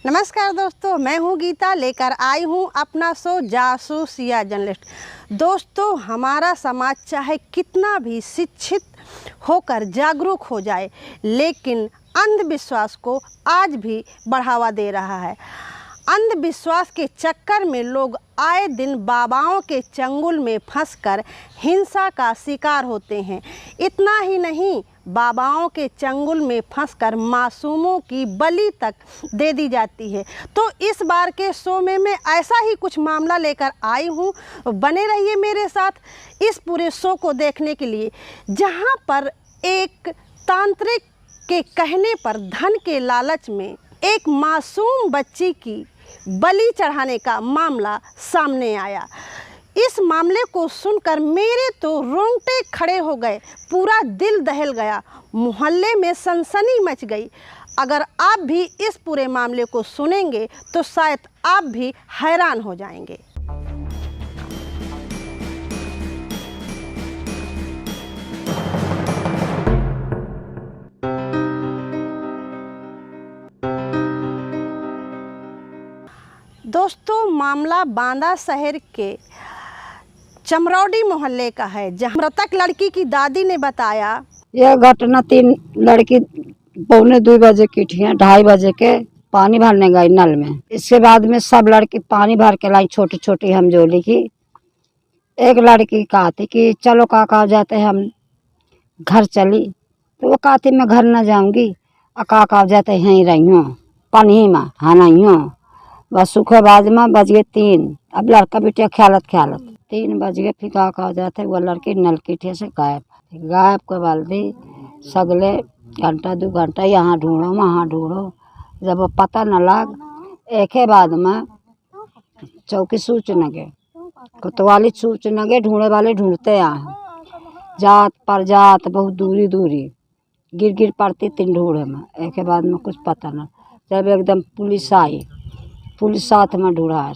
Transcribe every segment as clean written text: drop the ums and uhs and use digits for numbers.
नमस्कार दोस्तों, मैं हूं गीता, लेकर आई हूं अपना शो जासूस या जर्नलिस्ट। दोस्तों, हमारा समाज चाहे कितना भी शिक्षित होकर जागरूक हो जाए, लेकिन अंधविश्वास को आज भी बढ़ावा दे रहा है। अंधविश्वास के चक्कर में लोग आए दिन बाबाओं के चंगुल में फंसकर हिंसा का शिकार होते हैं। इतना ही नहीं, बाबाओं के चंगुल में फंसकर मासूमों की बलि तक दे दी जाती है। तो इस बार के शो में मैं ऐसा ही कुछ मामला लेकर आई हूँ। बने रहिए मेरे साथ इस पूरे शो को देखने के लिए, जहाँ पर एक तांत्रिक के कहने पर धन के लालच में एक मासूम बच्ची की बलि चढ़ाने का मामला सामने आया। इस मामले को सुनकर मेरे तो रोंगटे खड़े हो गए, पूरा दिल दहल गया, मोहल्ले में सनसनी मच गई। अगर आप भी इस पूरे मामले को सुनेंगे तो शायद आप भी हैरान हो जाएंगे। दोस्तों, मामला बांदा शहर के चमरौडी मोहल्ले का है, जहां मृतक लड़की की दादी ने बताया, यह घटना 3 लड़की 1:45 बजे की थी। 2:30 बजे के पानी भरने गई नल में। इसके बाद में सब लड़की पानी भर के लाई, छोटी छोटी हमजोली की। एक लड़की कहती कि चलो काका जाते हैं, हम घर चली। तो वो कहती मैं घर न जाऊंगी, काका जाते यहीं रही हूँ, पनी में नहीं हूँ। बस सुखे बाज में बज गए 3। अब लड़का बिटिया ख्यालत 3 बज गए। फिर काका जाते वो लड़की नलकी ठे से गायब के बाल्दी सगले घंटा 2 घंटा यहाँ ढूंढो वहाँ ढूंढो। जब वो पता न लग, एक बाद में चौकी सूच न गए, कोतवाली सूच न गए, ढूंढे वाले ढूंढते आए। जात पर जात बहुत दूरी गिर पड़ती 3 ढूंढे में। एक बाद में कुछ पता न, जब एकदम पुलिस आई, पुलिस साथ में ढूंढा।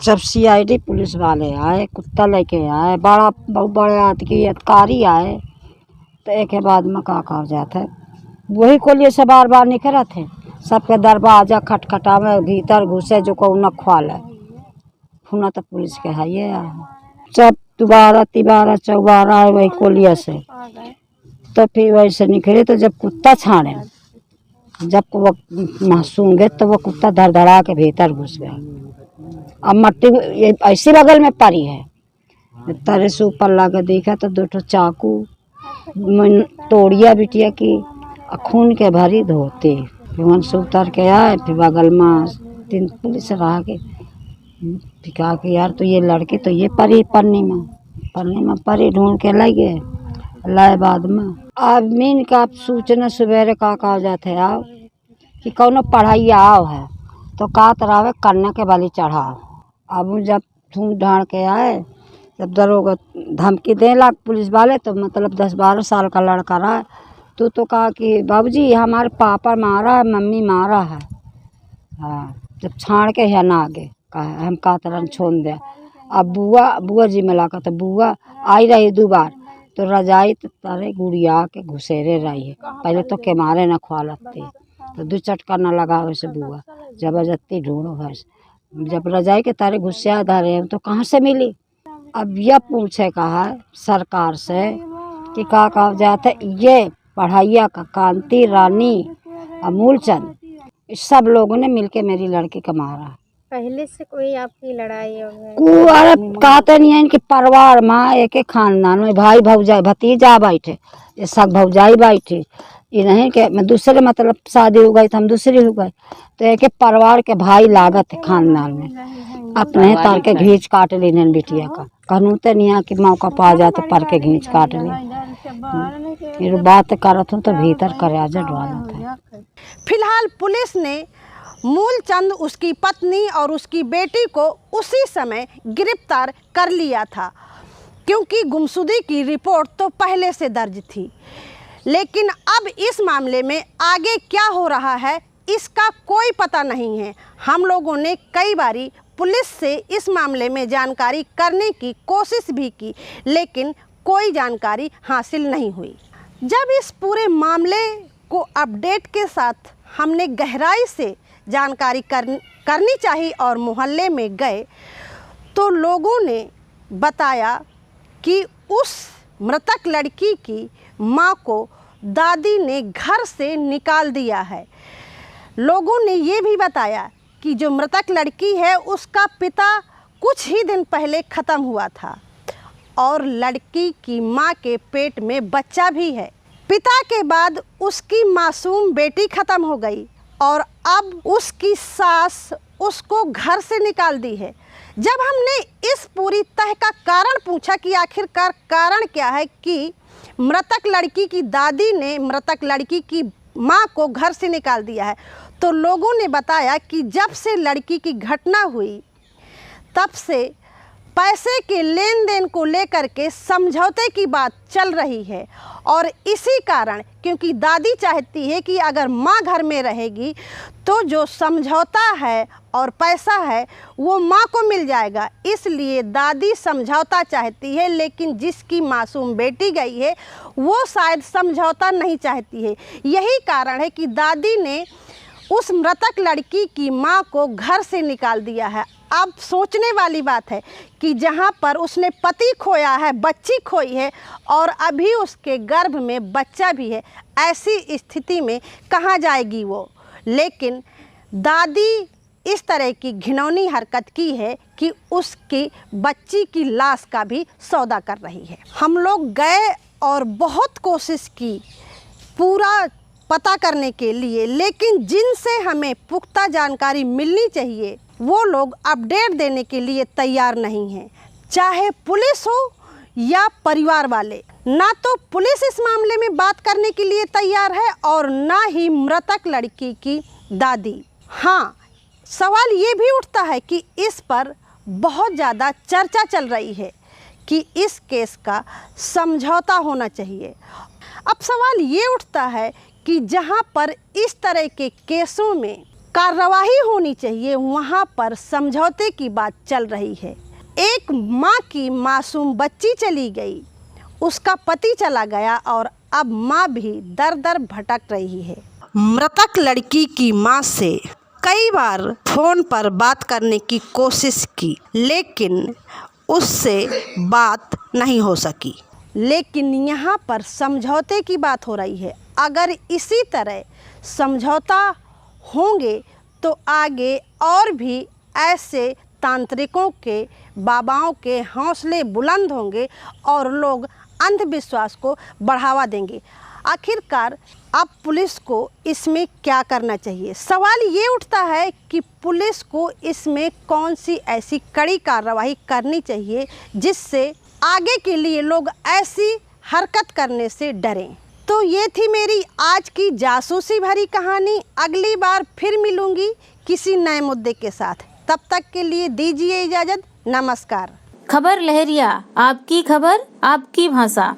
जब CID पुलिस वाले आए, कुत्ता लेके आए, बहुत बड़े अधिकारी आए, तो एक बाद में का जाता है वही को लिए से बार निकला थे। सबके दरवाजा खटखटावे, भीतर घुसे जो को न खोले। हुना तो पुलिस के है ये। जब 12 चौबारा आए वही कोलिया से, तो फिर वैसे निकले। तो जब कुत्ता छाड़े, जब वो मासूम गए, तो वो कुत्ता धड़धड़ा के भीतर घुस गया। अब मट्टी ये ऐसी बगल में पड़ी है, तरह से ऊपर लगा देखा तो 2 चाकू तोड़िया बिटिया की, खून के भरी धोते। फिर से उतर के आए, फिर बगल में 3 पुलिस रह के कहा कि यार तो ये लड़की तो ये परी पन्नी में परी, ढूंढ के ले गए। लाए बाद में अब मीन का सूचना सवेरे का जाते आओ कि कौनो पढ़ाई आओ है, तो का तरावे कन्या के बलि चढ़ाओ। अब जब ढूंढ ढाड़ के आए, जब दरोगा धमकी दे लग पुलिस वाले, तो मतलब 10-12 साल का लड़का रहा। तो कहा कि बाबूजी हमारे पापा मारा है, मम्मी मारा है। हाँ, जब छाड़ के है ना आगे कहा हम का तरह छोड़ दे। अब बुआ जी मिला का, तो बुआ आई रही 2 बार, तो रजाई तारे गुड़िया के घुसेरे रही है। पहले तो के मारे न ख्वालती, तो 2 चटका न लगा वैसे बुआ जबरदस्ती ढूंढो है। जब रजाई के तारे घुसिया धरे तो कहाँ से मिली। अब यह पूछे कहा सरकार से कि का कहा जाते ये पढ़ाइया का कांति रानी अमूल चंद, सब लोगों ने मिलके मेरी लड़की को मारा। पहले से कोई आपकी लड़ाई हो गई? अरे कहते नहीं है इनके परिवार में एक खानदान में भाई भौजाई भतीजा बैठे, ये सब भौजाई बैठे। ये नहीं कि मैं दूसरे मतलब शादी हो गई तो हम दूसरी हो गए, तो एक परिवार के भाई लागत है खानदान में। अपने तार के घींच काट ली नन बिटिया का, कहूँ तो नहीं कि मौका पा जाते पर के घींच काट ली। ये बात करत हूँ तो भीतर कराजा डाला था। फिलहाल पुलिस ने मूलचंद, उसकी पत्नी और उसकी बेटी को उसी समय गिरफ्तार कर लिया था, क्योंकि गुमशुदगी की रिपोर्ट तो पहले से दर्ज थी। लेकिन अब इस मामले में आगे क्या हो रहा है इसका कोई पता नहीं है। हम लोगों ने कई बारी पुलिस से इस मामले में जानकारी करने की कोशिश भी की, लेकिन कोई जानकारी हासिल नहीं हुई। जब इस पूरे मामले को अपडेट के साथ हमने गहराई से जानकारी करनी चाहिए और मोहल्ले में गए तो लोगों ने बताया कि उस मृतक लड़की की मां को दादी ने घर से निकाल दिया है। लोगों ने ये भी बताया कि जो मृतक लड़की है उसका पिता कुछ ही दिन पहले ख़त्म हुआ था और लड़की की मां के पेट में बच्चा भी है। पिता के बाद उसकी मासूम बेटी ख़त्म हो गई और अब उसकी सास उसको घर से निकाल दी है। जब हमने इस पूरी तह का कारण पूछा कि आखिरकार कारण क्या है कि मृतक लड़की की दादी ने मृतक लड़की की मां को घर से निकाल दिया है, तो लोगों ने बताया कि जब से लड़की की घटना हुई तब से पैसे के लेन देन को लेकर के समझौते की बात चल रही है और इसी कारण क्योंकि दादी चाहती है कि अगर माँ घर में रहेगी तो जो समझौता है और पैसा है वो माँ को मिल जाएगा, इसलिए दादी समझौता चाहती है। लेकिन जिसकी मासूम बेटी गई है वो शायद समझौता नहीं चाहती है। यही कारण है कि दादी ने उस मृतक लड़की की माँ को घर से निकाल दिया है। अब सोचने वाली बात है कि जहाँ पर उसने पति खोया है, बच्ची खोई है और अभी उसके गर्भ में बच्चा भी है, ऐसी स्थिति में कहाँ जाएगी वो। लेकिन दादी इस तरह की घिनौनी हरकत की है कि उसकी बच्ची की लाश का भी सौदा कर रही है। हम लोग गए और बहुत कोशिश की पूरा पता करने के लिए, लेकिन जिनसे हमें पुख्ता जानकारी मिलनी चाहिए वो लोग अपडेट देने के लिए तैयार नहीं हैं, चाहे पुलिस हो या परिवार वाले। ना तो पुलिस इस मामले में बात करने के लिए तैयार है और ना ही मृतक लड़की की दादी। हाँ, सवाल ये भी उठता है कि इस पर बहुत ज़्यादा चर्चा चल रही है कि इस केस का समझौता होना चाहिए। अब सवाल ये उठता है कि जहाँ पर इस तरह के केसों में कार्रवाई होनी चाहिए वहाँ पर समझौते की बात चल रही है। एक माँ की मासूम बच्ची चली गई, उसका पति चला गया और अब माँ भी दर दर भटक रही है। मृतक लड़की की माँ से कई बार फ़ोन पर बात करने की कोशिश की लेकिन उससे बात नहीं हो सकी। लेकिन यहाँ पर समझौते की बात हो रही है। अगर इसी तरह समझौता होंगे तो आगे और भी ऐसे तांत्रिकों के बाबाओं के हौसले बुलंद होंगे और लोग अंधविश्वास को बढ़ावा देंगे। आखिरकार अब पुलिस को इसमें क्या करना चाहिए? सवाल ये उठता है कि पुलिस को इसमें कौन सी ऐसी कड़ी कार्रवाई करनी चाहिए जिससे आगे के लिए लोग ऐसी हरकत करने से डरें। तो ये थी मेरी आज की जासूसी भरी कहानी। अगली बार फिर मिलूंगी किसी नए मुद्दे के साथ। तब तक के लिए दीजिए इजाज़त। नमस्कार। खबर लहरिया, आपकी खबर आपकी भाषा।